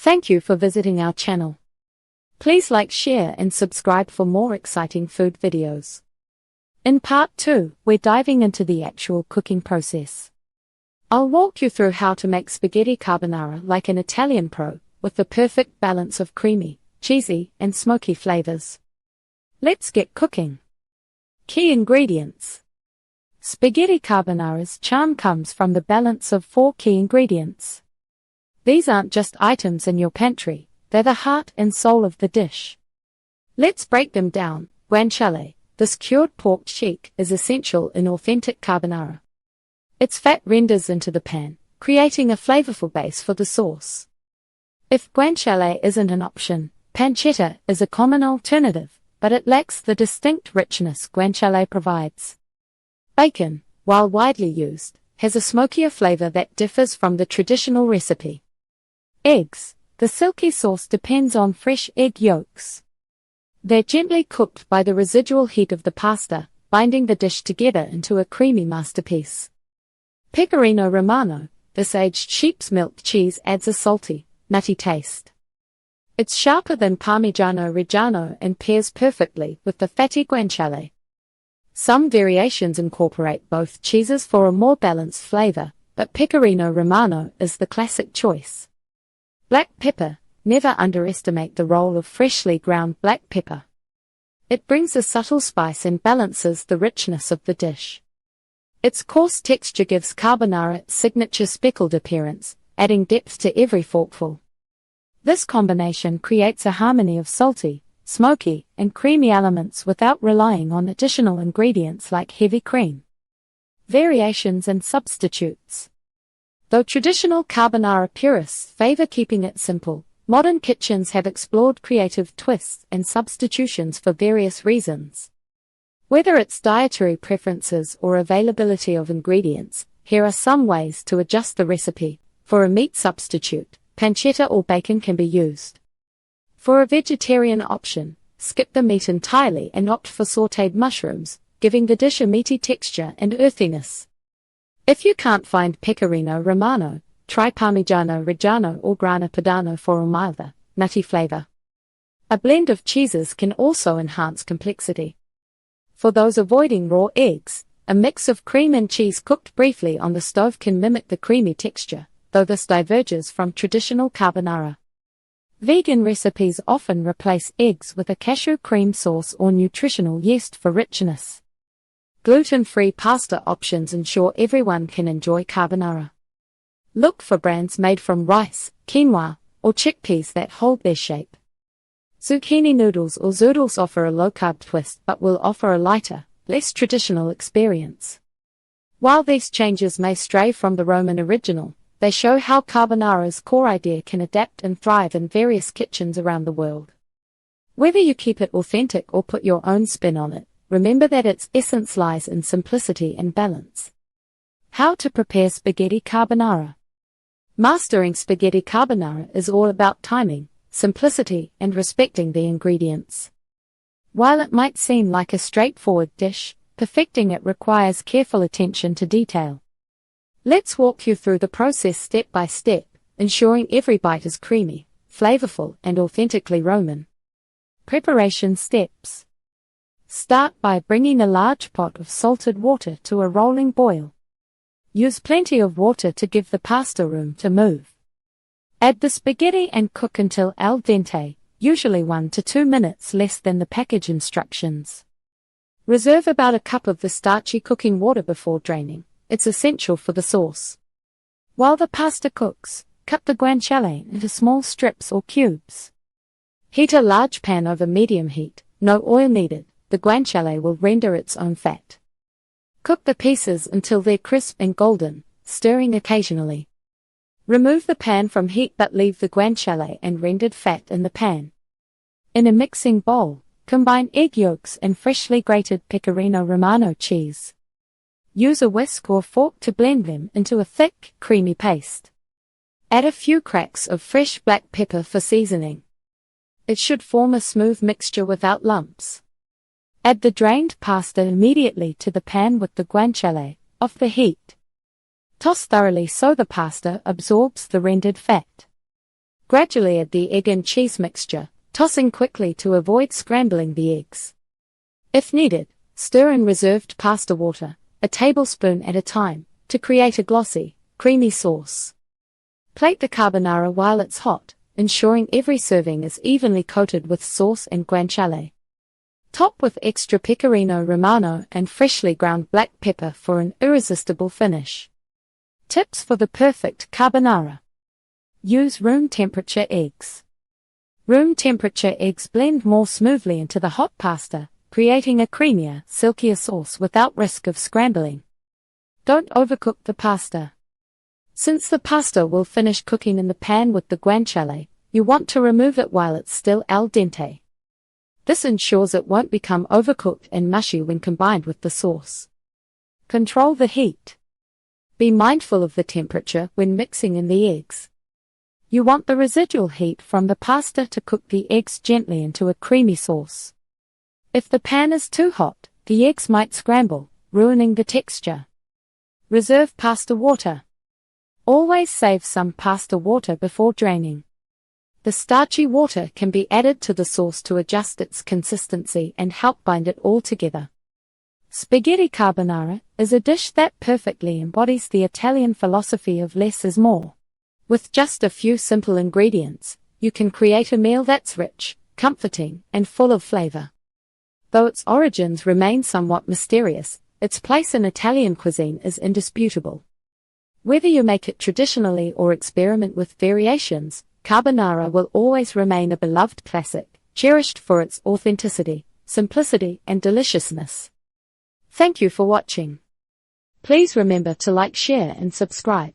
Thank you for visiting our channel. Please like, share and subscribe for more exciting food videos. In part 2, we're diving into the actual cooking process. I'll walk you through how to make spaghetti carbonara like an Italian pro, with the perfect balance of creamy, cheesy and smoky flavors. Let's get cooking. Key ingredients. Spaghetti carbonara's charm comes from the balance of 4 key ingredients. These aren't just items in your pantry, they're the heart and soul of the dish. Let's break them down. Guanciale, this cured pork cheek, is essential in authentic carbonara. Its fat renders into the pan, creating a flavorful base for the sauce. If guanciale isn't an option, pancetta is a common alternative, but it lacks the distinct richness guanciale provides. Bacon, while widely used, has a smokier flavor that differs from the traditional recipe. Eggs. The silky sauce depends on fresh egg yolks. They're gently cooked by the residual heat of the pasta, binding the dish together into a creamy masterpiece. Pecorino Romano, this aged sheep's milk cheese, adds a salty, nutty taste. It's sharper than Parmigiano Reggiano and pairs perfectly with the fatty guanciale. Some variations incorporate both cheeses for a more balanced flavor, but Pecorino Romano is the classic choice. Black pepper. Never underestimate the role of freshly ground black pepper. It brings a subtle spice and balances the richness of the dish. Its coarse texture gives carbonara its signature speckled appearance, adding depth to every forkful. This combination creates a harmony of salty, smoky, and creamy elements without relying on additional ingredients like heavy cream. Variations and substitutes. Though traditional carbonara purists favor keeping it simple, modern kitchens have explored creative twists and substitutions for various reasons. Whether it's dietary preferences or availability of ingredients, here are some ways to adjust the recipe. For a meat substitute, pancetta or bacon can be used. For a vegetarian option, skip the meat entirely and opt for sautéed mushrooms, giving the dish a meaty texture and earthiness. If you can't find Pecorino Romano, try Parmigiano Reggiano or Grana Padano for a milder, nutty flavor. A blend of cheeses can also enhance complexity. For those avoiding raw eggs, a mix of cream and cheese cooked briefly on the stove can mimic the creamy texture, though this diverges from traditional carbonara. Vegan recipes often replace eggs with a cashew cream sauce or nutritional yeast for richness. Gluten-free pasta options ensure everyone can enjoy carbonara. Look for brands made from rice, quinoa, or chickpeas that hold their shape. Zucchini noodles or zoodles offer a low-carb twist but will offer a lighter, less traditional experience. While these changes may stray from the Roman original, they show how carbonara's core idea can adapt and thrive in various kitchens around the world. Whether you keep it authentic or put your own spin on it, remember that its essence lies in simplicity and balance. How to prepare spaghetti carbonara. Mastering spaghetti carbonara is all about timing, simplicity, and respecting the ingredients. While it might seem like a straightforward dish, perfecting it requires careful attention to detail. Let's walk you through the process step by step, ensuring every bite is creamy, flavorful, and authentically Roman. Preparation steps. Start by bringing a large pot of salted water to a rolling boil. Use plenty of water to give the pasta room to move. Add the spaghetti and cook until al dente, usually 1 to 2 minutes less than the package instructions. Reserve about a cup of the starchy cooking water before draining. It's essential for the sauce. While the pasta cooks, cut the guanciale into small strips or cubes. Heat a large pan over medium heat, no oil needed. The guanciale will render its own fat. Cook the pieces until they're crisp and golden, stirring occasionally. Remove the pan from heat but leave the guanciale and rendered fat in the pan. In a mixing bowl, combine egg yolks and freshly grated Pecorino Romano cheese. Use a whisk or fork to blend them into a thick, creamy paste. Add a few cracks of fresh black pepper for seasoning. It should form a smooth mixture without lumps. Add the drained pasta immediately to the pan with the guanciale, off the heat. Toss thoroughly so the pasta absorbs the rendered fat. Gradually add the egg and cheese mixture, tossing quickly to avoid scrambling the eggs. If needed, stir in reserved pasta water, a tablespoon at a time, to create a glossy, creamy sauce. Plate the carbonara while it's hot, ensuring every serving is evenly coated with sauce and guanciale. Top with extra pecorino romano and freshly ground black pepper for an irresistible finish. Tips for the perfect carbonara. Use room temperature eggs. Room temperature eggs blend more smoothly into the hot pasta, creating a creamier, silkier sauce without risk of scrambling. Don't overcook the pasta. Since the pasta will finish cooking in the pan with the guanciale, you want to remove it while it's still al dente. This ensures it won't become overcooked and mushy when combined with the sauce. Control the heat. Be mindful of the temperature when mixing in the eggs. You want the residual heat from the pasta to cook the eggs gently into a creamy sauce. If the pan is too hot, the eggs might scramble, ruining the texture. Reserve pasta water. Always save some pasta water before draining. The starchy water can be added to the sauce to adjust its consistency and help bind it all together. Spaghetti carbonara is a dish that perfectly embodies the Italian philosophy of less is more. With just a few simple ingredients, you can create a meal that's rich, comforting, and full of flavor. Though its origins remain somewhat mysterious, its place in Italian cuisine is indisputable. Whether you make it traditionally or experiment with variations, carbonara will always remain a beloved classic, cherished for its authenticity, simplicity, and deliciousness. Thank you for watching. Please remember to like, share, and subscribe.